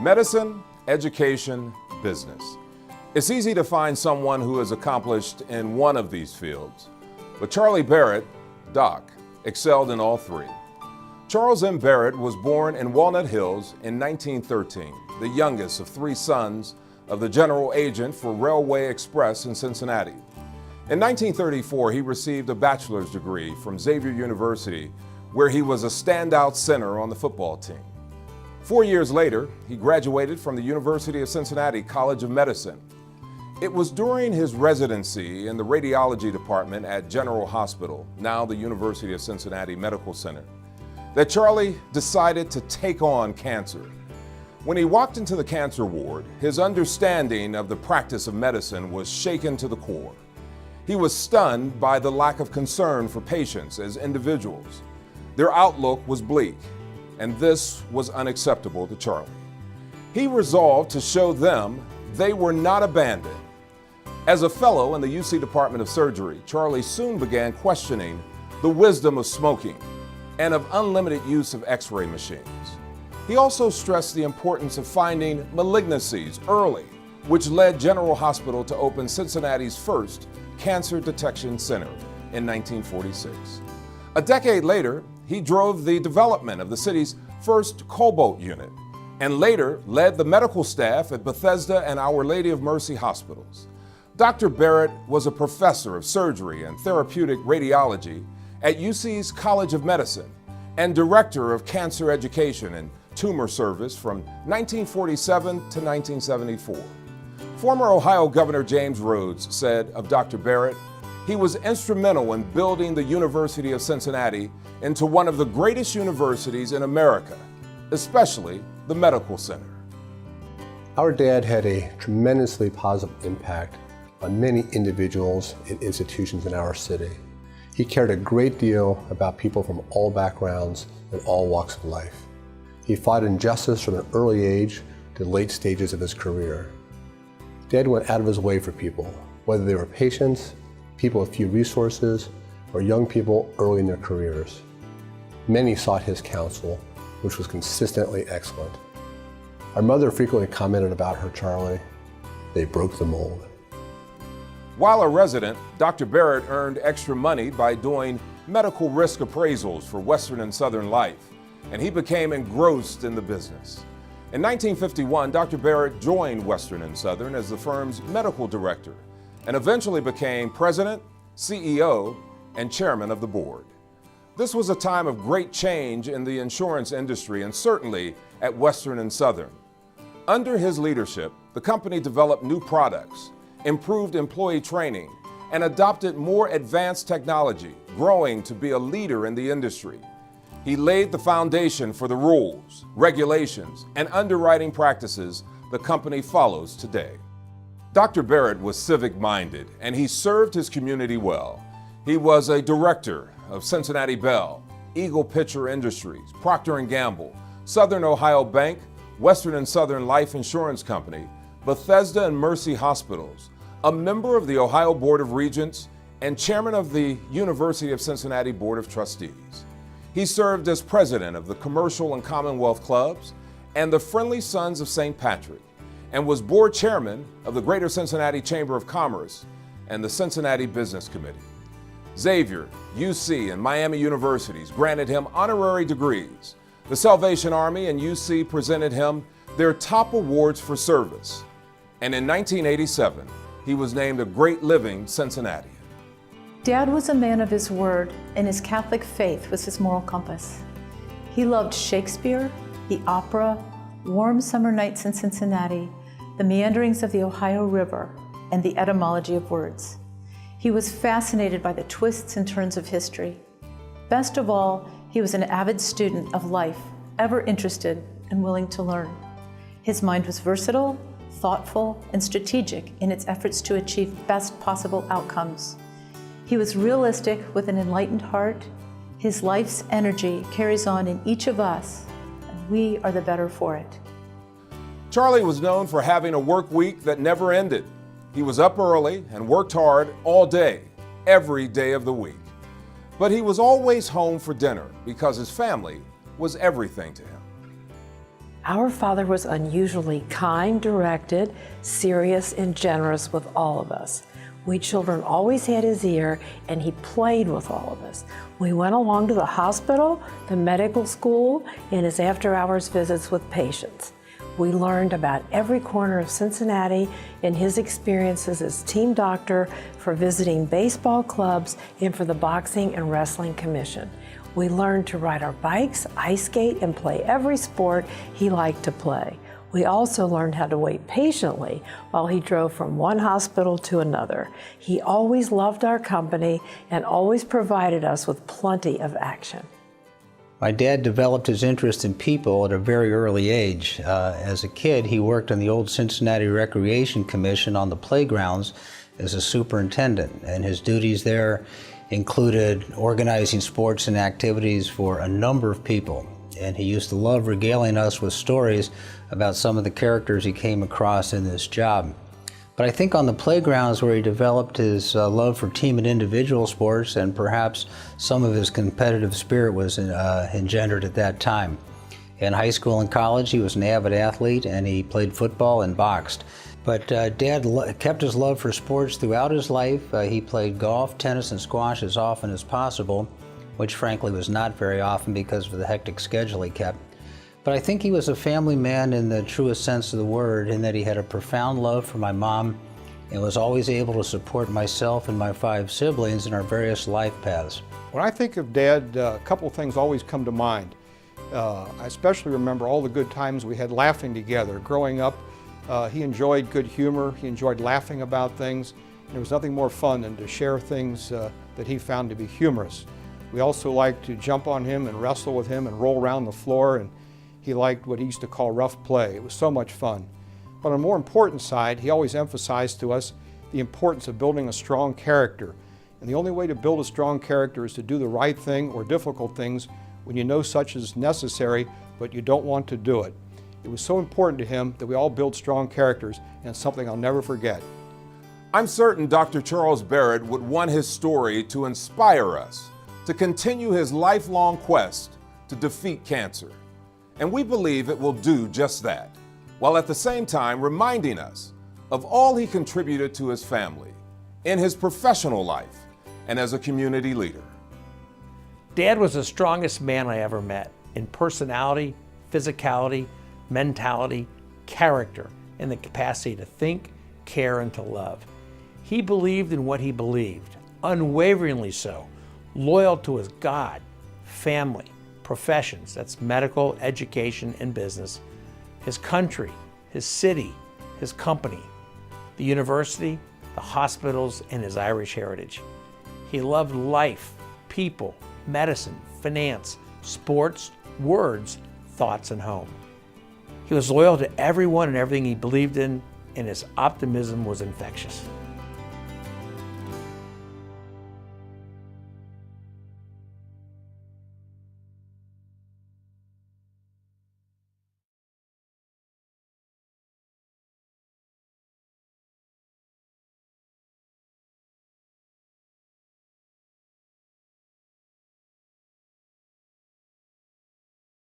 Medicine, education, business. It's easy to find someone who is accomplished in one of these fields, but Charlie Barrett, Doc, excelled in all three. Charles M. Barrett was born in Walnut Hills in 1913, the youngest of three sons of the general agent for Railway Express in Cincinnati. In 1934, he received a bachelor's degree from Xavier University, where he was a standout center on the football team. 4 years later, he graduated from the University of Cincinnati College of Medicine. It was during his residency in the radiology department at General Hospital, now the University of Cincinnati Medical Center, that Charlie decided to take on cancer. When he walked into the cancer ward, his understanding of the practice of medicine was shaken to the core. He was stunned by the lack of concern for patients as individuals. Their outlook was bleak, and this was unacceptable to Charlie. He resolved to show them they were not abandoned. As a fellow in the UC Department of Surgery, Charlie soon began questioning the wisdom of smoking and of unlimited use of X-ray machines. He also stressed the importance of finding malignancies early, which led General Hospital to open Cincinnati's first cancer detection center in 1946. A decade later, he drove the development of the city's first cobalt unit and later led the medical staff at Bethesda and Our Lady of Mercy hospitals. Dr. Barrett was a professor of surgery and therapeutic radiology at UC's College of Medicine and director of cancer education and tumor service from 1947 to 1974. Former Ohio Governor James Rhodes said of Dr. Barrett, he was instrumental in building the University of Cincinnati into one of the greatest universities in America, especially the medical center. Our dad had a tremendously positive impact on many individuals and institutions in our city. He cared a great deal about people from all backgrounds and all walks of life. He fought injustice from an early age to late stages of his career. Dad went out of his way for people, whether they were patients, people with few resources, or young people early in their careers. Many sought his counsel, which was consistently excellent. Our mother frequently commented about her Charlie. They broke the mold. While a resident, Dr. Barrett earned extra money by doing medical risk appraisals for Western and Southern Life, and he became engrossed in the business. In 1951, Dr. Barrett joined Western and Southern as the firm's medical director and eventually became president, CEO, and chairman of the board. This was a time of great change in the insurance industry and certainly at Western and Southern. Under his leadership, the company developed new products, improved employee training, and adopted more advanced technology, growing to be a leader in the industry. He laid the foundation for the rules, regulations, and underwriting practices the company follows today. Dr. Barrett was civic-minded, and he served his community well. He was a director of Cincinnati Bell, Eagle Pitcher Industries, Procter & Gamble, Southern Ohio Bank, Western and Southern Life Insurance Company, Bethesda and Mercy Hospitals, a member of the Ohio Board of Regents, and chairman of the University of Cincinnati Board of Trustees. He served as president of the Commercial and Commonwealth Clubs and the Friendly Sons of St. Patrick, and was board chairman of the Greater Cincinnati Chamber of Commerce and the Cincinnati Business Committee. Xavier, UC, and Miami universities granted him honorary degrees. The Salvation Army and UC presented him their top awards for service. And in 1987, he was named a Great Living Cincinnatian. Dad was a man of his word, and his Catholic faith was his moral compass. He loved Shakespeare, the opera, warm summer nights in Cincinnati, the meanderings of the Ohio River, and the etymology of words. He was fascinated by the twists and turns of history. Best of all, he was an avid student of life, ever interested and willing to learn. His mind was versatile, thoughtful, and strategic in its efforts to achieve best possible outcomes. He was realistic with an enlightened heart. His life's energy carries on in each of us, and we are the better for it. Charlie was known for having a work week that never ended. He was up early and worked hard all day, every day of the week. But he was always home for dinner because his family was everything to him. Our father was unusually kind, directed, serious, and generous with all of us. We children always had his ear, and he played with all of us. We went along to the hospital, the medical school, and his after-hours visits with patients. We learned about every corner of Cincinnati and his experiences as team doctor for visiting baseball clubs and for the Boxing and Wrestling Commission. We learned to ride our bikes, ice skate, and play every sport he liked to play. We also learned how to wait patiently while he drove from one hospital to another. He always loved our company and always provided us with plenty of action. My dad developed his interest in people at a very early age. As a kid, he worked on the old Cincinnati Recreation Commission on the playgrounds as a superintendent, and his duties there included organizing sports and activities for a number of people. And he used to love regaling us with stories about some of the characters he came across in this job. But I think on the playgrounds where he developed his love for team and individual sports, and perhaps some of his competitive spirit was engendered at that time. In high school and college, he was an avid athlete, and he played football and boxed. But Dad kept his love for sports throughout his life. He played golf, tennis, and squash as often as possible, which frankly was not very often because of the hectic schedule he kept. But I think he was a family man in the truest sense of the word, in that he had a profound love for my mom and was always able to support myself and my 5 siblings in our various life paths. When I think of Dad, a couple things always come to mind. I especially remember all the good times we had laughing together. Growing up, he enjoyed good humor, he enjoyed laughing about things, and there was nothing more fun than to share things that he found to be humorous. We also liked to jump on him and wrestle with him and roll around the floor, and he liked what he used to call rough play. It was so much fun. But on a more important side, he always emphasized to us the importance of building a strong character. And the only way to build a strong character is to do the right thing or difficult things when you know such is necessary, but you don't want to do it. It was so important to him that we all build strong characters, and it's something I'll never forget. I'm certain Dr. Charles Barrett would want his story to inspire us to continue his lifelong quest to defeat cancer. And we believe it will do just that, while at the same time reminding us of all he contributed to his family, in his professional life, and as a community leader. Dad was the strongest man I ever met in personality, physicality, mentality, character, and the capacity to think, care, and to love. He believed in what he believed, unwaveringly so, loyal to his God, family, professions, that's medical, education, and business, his country, his city, his company, the university, the hospitals, and his Irish heritage. He loved life, people, medicine, finance, sports, words, thoughts, and home. He was loyal to everyone and everything he believed in, and his optimism was infectious.